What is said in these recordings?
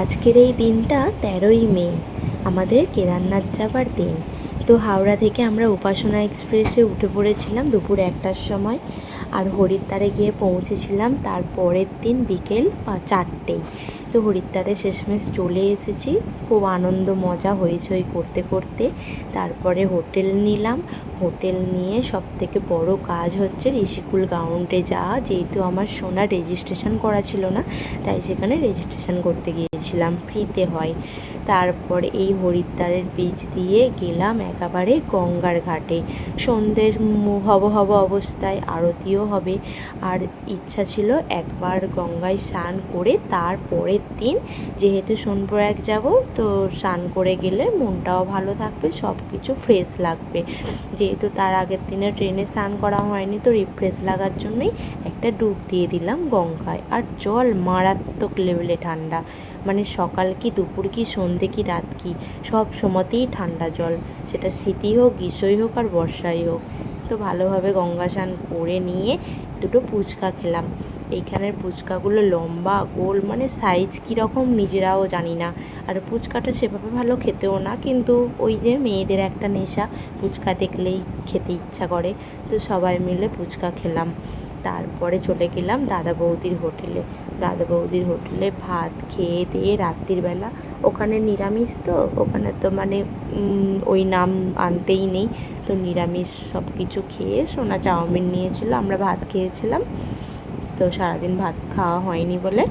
আজকের এই দিনটা ১৩ই মে, আমাদের কেদারনাথ যাবার দিন। তো হাওড়া থেকে আমরা উপাসনা এক্সপ্রেসে উঠে পড়েছিলাম দুপুর ১টার সময়, আর হরিদ্বারে গিয়ে পৌঁছেছিলাম তার পরের দিন বিকেল ৪টেয়। তো হরিদ্বারে শেষমেশ চলে এসেছি, খুব আনন্দ মজা হইচই করতে করতে। তারপরে হোটেল নিলাম। হোটেল নিয়ে সবথেকে বড় কাজ হচ্ছে ঋষিকুল গ্রাউন্ডে যাওয়া, যেহেতু আমার সোনার রেজিস্ট্রেশন করা ছিল না, তাই সেখানে রেজিস্ট্রেশন করতে গিয়েছিলাম, ফ্রিতে হয়। তারপর এই হরিদ্বারের বীচ দিয়ে গেলাম একেবারে গঙ্গার ঘাটে। সন্ধ্যের হব হব অবস্থায় আরতিও হবে, আর ইচ্ছা ছিল একবার গঙ্গায় স্নান করে তার পরের দিন, যেহেতু সোনপ্রয়াগ যাব, তো স্নান করে গেলে মনটাও ভালো থাকবে, সব কিছু ফ্রেশ লাগবে। যেহেতু তার আগের দিনে ট্রেনে স্নান করা হয়নি, তো রিফ্রেশ লাগার জন্যই একটা ডুব দিয়ে দিলাম গঙ্গায়। আর জল মারাত্মক লেভেলে ঠান্ডা, মানে সকাল কি দুপুর কি সন্ধে কি রাত কি সব সময়তেই ঠান্ডা জল, সেটা শীতই হোক গ্রীষ্মই হোক আর বর্ষাই হোক। তো ভালোভাবে গঙ্গা স্নান করে নিয়ে দুটো ফুচকা খেলাম। এইখানের ফুচকাগুলো লম্বা গোল, মানে সাইজ কীরকম নিজেরাও জানি না। আর ফুচকাটা সেভাবে ভালো খেতেও না, কিন্তু ওই যে মেয়েদের একটা নেশা, ফুচকা দেখলেই খেতে ইচ্ছা করে। তো সবাই মিলে ফুচকা খেলাম। তারপরে চলে গেলাম দাদা বৌদির হোটেলে। দাদা বৌদির হোটেলে ভাত খেয়ে দিয়ে রাত্রিবেলা, ওখানে নিরামিষ, তো ওখানে তো মানে ওই নাম আনতেই নেই, তো নিরামিষ সব কিছু খেয়ে সোনা চাউমিন নিয়েছিল, আমরা ভাত খেয়েছিলাম। তো সারাদিন ভাত খাওয়া হয়নি বলে,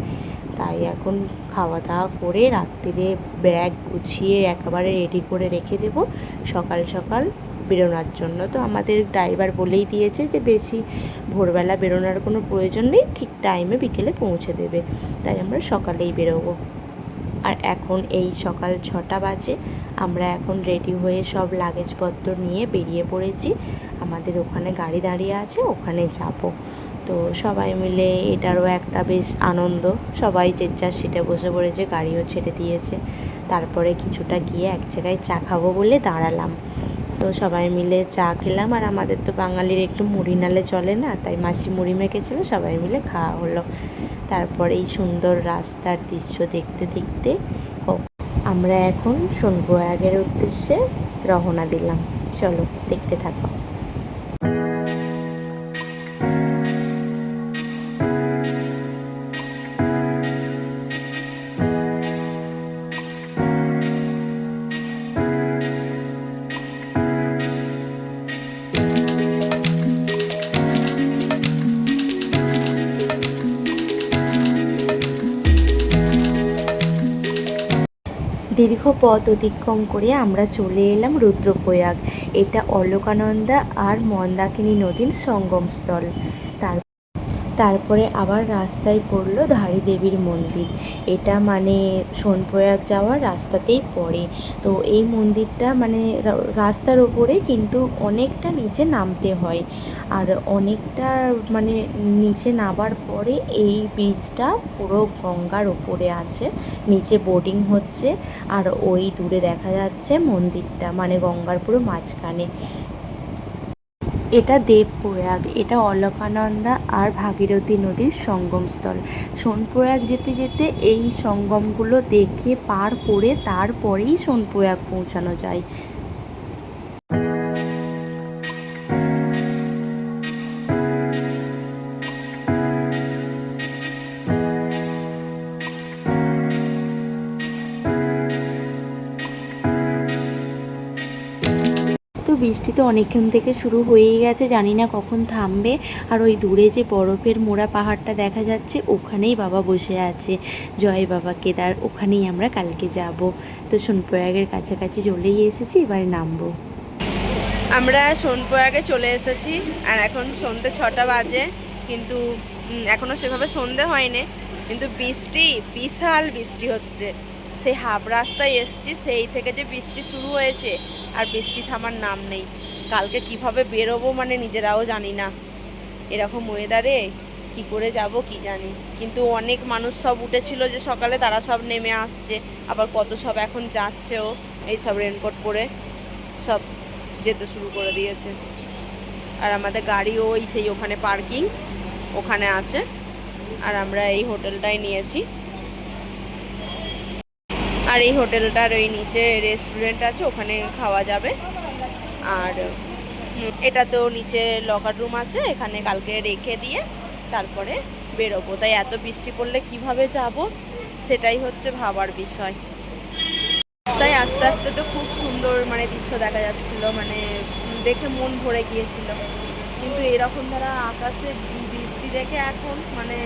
তাই এখন খাওয়া দাওয়া করে রাত্রিরে ব্যাগ গুছিয়ে একেবারে রেডি করে রেখে দেব সকাল সকাল বেরোনোর জন্য। তো আমাদের ড্রাইভার বলেই দিয়েছে যে বেশি ভোরবেলা বেরোনোর কোনো প্রয়োজন নেই, ঠিক টাইমে বিকেলে পৌঁছে দেবে, তাই আমরা সকালেই বেরোবো। আর এখন এই সকাল 6টা বাজে, আমরা এখন রেডি হয়ে সব লাগেজপত্র নিয়ে বেরিয়ে পড়েছি। আমাদের ওখানে গাড়ি দাঁড়িয়ে আছে, ওখানে যাব। তো সবাই মিলে এটারও একটা বেশ আনন্দ, সবাই যে যার সিটে বসে পড়েছে, গাড়িও ছেড়ে দিয়েছে। তারপরে কিছুটা গিয়ে এক জায়গায় চা খাবো বলে দাঁড়ালাম। তো সবাই মিলে চা খেলাম, আর আমাদের তো বাঙালির একটু মুড়ি নালে চলে না, তাই মাসি মুড়ি মেখেছিল, সবাই মিলে খাওয়া হলো। তারপরে এই সুন্দর রাস্তার দৃশ্য দেখতে দেখতে আমরা এখন সোনপ্রয়াগের উদ্দেশ্যে রওনা দিলাম। চলো দেখতে থাকো। দীর্ঘ পথ অতিক্রম করে আমরা চলে এলাম রুদ্রপ্রয়াগ। এটা অলকানন্দা আর মন্দাকিনী নদীর সঙ্গমস্থল। তারপরে আবার রাস্তায় পড়লো ধারী দেবীর মন্দির। এটা মানে সোনপ্রয়াগ যাওয়ার রাস্তাতেই পড়ে। তো এই মন্দিরটা মানে রাস্তার ওপরে, কিন্তু অনেকটা নিচে নামতে হয়। আর অনেকটা মানে নিচে নামার পরে এই ব্রিজটা পুরো গঙ্গার ওপরে আছে, নিচে বোটিং হচ্ছে, আর ওই দূরে দেখা যাচ্ছে মন্দিরটা, মানে গঙ্গার পুরো মাঝখানে। এটা দেবপ্রয়াগ, এটা অলকানন্দা আর ভাগীরথী নদীর সঙ্গমস্থল। সোনপ্রয়াগ যেতে যেতে এই সঙ্গমগুলো দেখে পার করে তারপরেই সোনপ্রয়াগ পৌঁছানো যায়। তো বৃষ্টি তো অনেকক্ষণ থেকে শুরু হয়েই গেছে, জানি না কখন থামবে। আর ওই দূরে যে বরফের মোড়া পাহাড়টা দেখা যাচ্ছে, ওখানেই বাবা বসে আছে, জয় বাবা কেদার, ওখানেই আমরা কালকে যাব। তো সোনপ্রয়াগের কাছাকাছি চলেই এসেছি, এবার নামবো। আমরা সোনপ্রয়াগে চলে এসেছি, আর এখন সন্ধ্যে 6টা বাজে, কিন্তু এখনও সেভাবে সন্ধে হয়নি, কিন্তু বৃষ্টি, বিশাল বৃষ্টি হচ্ছে। সেই হাফ রাস্তায় এসছি, সেই থেকে যে বৃষ্টি শুরু হয়েছে, আর বৃষ্টি থামার নাম নেই। কালকে কিভাবে বেরোবো মানে নিজেরাও জানি না, এরকম ওয়েদারে কি করে যাব কি জানি। কিন্তু অনেক মানুষ সব উঠেছিল যে সকালে, তারা সব নেমে আসছে, আবার কত সব এখন যাচ্ছেও এই সব রেনকোট পরে, সব যেতে শুরু করে দিয়েছে। আর আমাদের গাড়িও ওই সেই ওখানে পার্কিং ওখানে আছে, আর আমরা এই হোটেলটাই নিয়েছি। আর এই হোটেলটার ওই নিচে রেস্টুরেন্ট আছে, ওখানে খাওয়া যাবে। আর এটাতেও নিচে লকার রুম আছে, এখানে কালকে রেখে দিয়ে তারপরে বেরোবো। তাই এত বৃষ্টি পড়লে কিভাবে যাব সেটাই হচ্ছে ভাবার বিষয়। তাই আস্তে আস্তে তো খুব সুন্দর মানে দৃশ্য দেখা যাচ্ছিল, মানে দেখে মন ভরে গিয়েছিল। কিন্তু এরকম ধরা আকাশে বৃষ্টি দেখে এখন মানে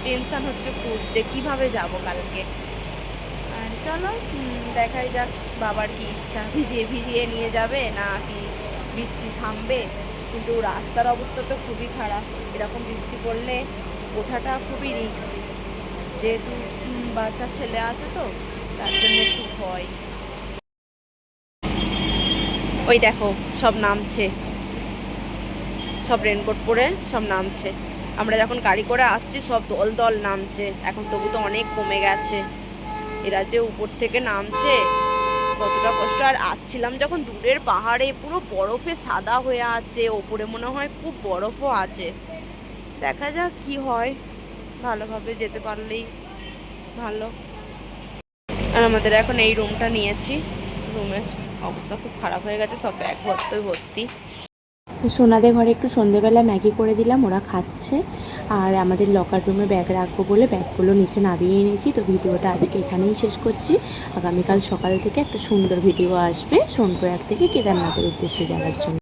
টেনশন হচ্ছে খুব, যে কিভাবে যাব কালকে। আর চলো দেখাই যাক বাবার কি ইচ্ছা, ভিজিয়ে ভিজিয়ে নিয়ে যাবে না কি বৃষ্টি থামবে। কিন্তু রাস্তার অবস্থা তো খুবই খারাপ, এরকম বৃষ্টি পড়লে ওঠাটা খুবই রিস্কি, যেহেতু বাচ্চা ছেলে আছে তো তার জন্য একটু ভয়। ওই দেখো সব নামছে, সব রেনকোট পরে সব নামছে। আমরা যখন গাড়ি করে আসছি সব দল দল নামছে, এখন তবু তো অনেক কমে গেছে। এরা যে উপর থেকে নামছে কতটা কষ্ট। আর আসছিলাম যখন দূরের পাহাড়ে পুরো বরফে সাদা হয়ে আছে, ওপরে মনে হয় খুব বরফও আছে। দেখা যাক কি হয়, ভালোভাবে যেতে পারলেই ভালো। আর আমাদের এখন এই রুমটা নিয়েছি, রুমের অবস্থা খুব খারাপ হয়ে গেছে, সব ব্যাগ ভর্তি ভর্তি। সোনাদের ঘরে একটু সন্ধেবেলা ম্যাগি করে দিলাম, ওরা খাচ্ছে। আর আমাদের লকার রুমে ব্যাগ রাখবো বলে ব্যাগগুলো নিচে নামিয়ে এনেছি। তো ভিডিওটা আজকে এখানেই শেষ করছি। আগামীকাল সকাল থেকে একটা সুন্দর ভিডিও আসবে সোনপ্রয়াগ থেকে কেদারনাথের উদ্দেশ্যে যাওয়ার জন্য।